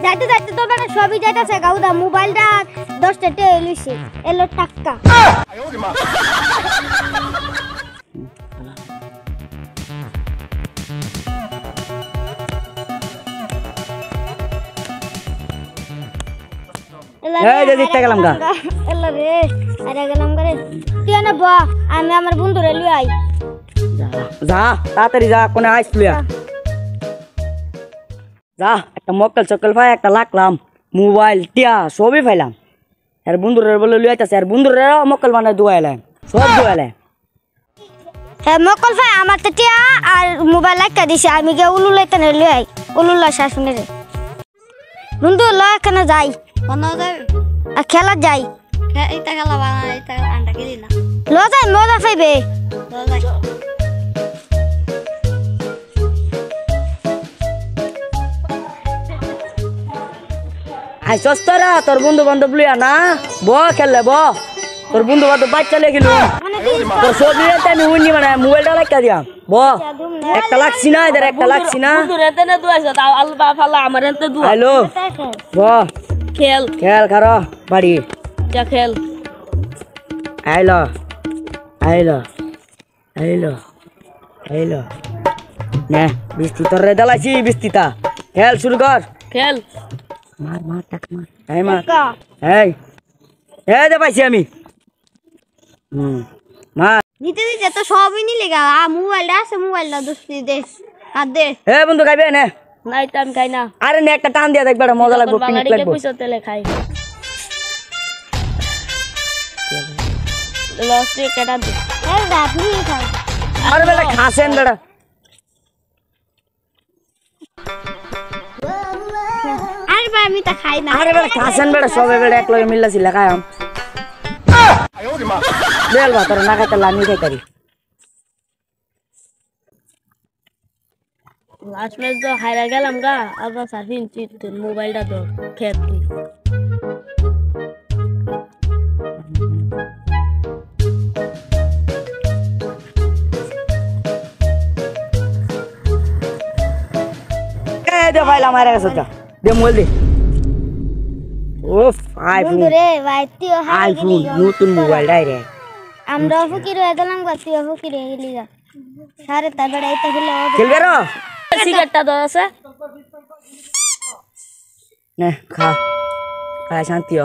যাইতে যাইতে তো মানে সবই যাইতাছে গাউদা মোবাইলটা 10টা টে লিছে এলো টাকা এই যে দিতে গেলাম গা এলা রে আরে গেলাম করে তুই না বা আমি আমার বন্ধুরে লই আই যা তাড়াতাড়ি যা কোনে আইছলিয়া যা একটা মক্কেল চক্কেল ভাই একটা লাখলাম মোবাইল টিয়া সবই ফাইলাম আর বন্ধুরে বলে লই আইতাছে আর বন্ধুরে মক্কেল বানায় দুয়াইলাম সব দুয়াইলাম হ্যাঁ মকল ভাই আমার তো টিয়া আর মোবাইল একটা দিছে আমি গে উলুলাইতে না লই আই উলুলা শাশুনে রে বন্ধু লয় কেন যাই কোন যাই খেলা যাই এইটা খেলা বানা এইটা আন্ডা খেলি না ল যাই মজা পাইবে আইসস তোরা তোর বন্ধু বান্ধব লইয়া না ব খেললে ব তোর বন্ধু বান্ধব বাচ্চা লেগে গেল তোর সবজি রেতে আমি উনি মানে মোবাইলটা লাগা দিয়া ব একটা লাগছি না এদের একটা লাগছি না বন্ধু রেতে না দুয়াইছ আলু বা ফালা আমার রেতে দুয়া হ্যালো ব খেল খেল খারো বাড়ি যা খেল আইলো আইলো আইলো আইলো নে বিস্তি তোর রে দালাইছি বিস্তিতা খেল শুরু কর খেল মার মার টাক মার এই মার এই এই দে পাইছি আমি মার দিতে দিতে তো সবই নিলে গা মোবাইলটা আছে মোবাইলটা দোস্তি দে আর দে এ বন্ধু খাইবে না নাই তো আমি খাই না আরে নে একটা টান দিয়া দেখ বড় মজা লাগবে পিনিক বাঙালিকে লাগবে পয়সা তেলে খাই লস্ট কেটা দে এ দাবি খাই আরে বেটা খাসেন বেটা আরে ভাই আমি তা খাই না আরে বেটা খাসেন বেটা সবে বেটা এক লগে মিল্লা ছিল খাইম বেল বা তোর না খাইতে লামি খাইতারি লাস্ট ম্যাচ তো হারা গেলাম গা আবার সার্ভিন চিট মোবাইলটা তো খেত এ দে ভাইলা মারা গেছে দে মোবাইল দে ওফ আইফোন বন্ধু রে ভাই তুই হাই আইফোন নতুন মোবাইল ডাইরেক্ট আমরা ফকির হয়ে গেলাম গা তুই ফকির হয়ে গেলি গা সারে তা বড় এটা খেলে খেলবে রো সিগারেটটা দাও আছে নে খা খা শান্তি হ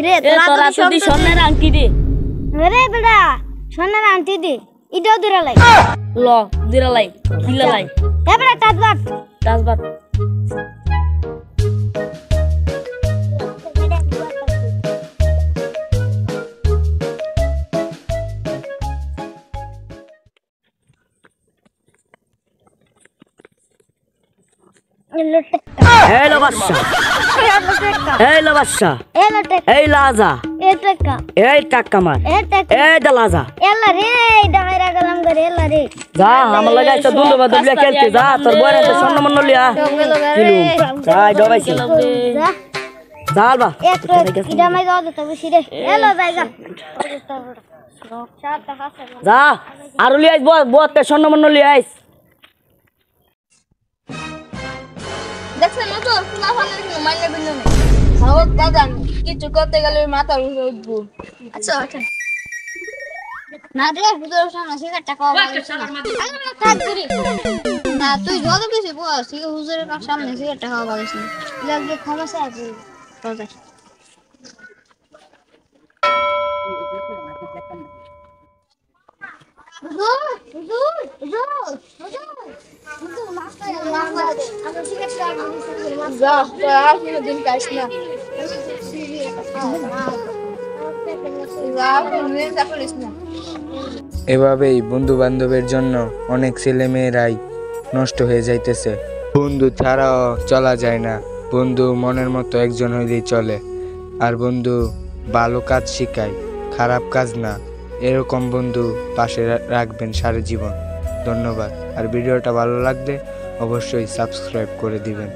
রে তোরা তো দি সোনার আংটি দে রে বেটা সোনার আন্টি দি ইটাও দূরে লাই ল দিরা লাই কিলা লাই এ বেটা তাজবাট তাজবার এই লো বাচ্চা এই লো বাচ্চা এলো টেক এই লাজা এ টাকা এই টাকা মার এ টাকা এই দলাজা এলা রে ডাইরা গেলাম করে এলা রে যা আমার লাগা একটা দুলু বাদুলিয়া খেলতে যা তোর বয়রা তো স্বর্ণ মন্ন লিয়া কিলু যাই দবাইছি যা জাল বা এক ইডা মাই দাও তো বেশি রে এলো জায়গা যা আর লিয়াইস বতে স্বর্ণ মন্ন লিয়াইস দেখছেন না তো না ফানের কি মাইনে বিল নেই হাওত বাদান কিছু করতে গেলে মাথার উপরে উঠবো আচ্ছা আচ্ছা না রে হুজুর সামনে সিগারেট টাকা না তুই যত কিছু বল হুজুরের সামনে সিগারেট টাকা পাবিস না লাগে ক্ষমা চাই বাজার এভাবেই বন্ধু বান্ধবের জন্য অনেক ছেলে মেয়েরাই নষ্ট হয়ে যাইতেছে। বন্ধু ছাড়াও চলা যায় না, বন্ধু মনের মতো একজন হইলেই চলে। আর বন্ধু ভালো কাজ শিখায়, খারাপ কাজ না। এরকম বন্ধু পাশে রাখবেন সারা জীবন। ধন্যবাদ। আর ভিডিওটা ভালো লাগলে অবশ্যই সাবস্ক্রাইব করে দিবেন।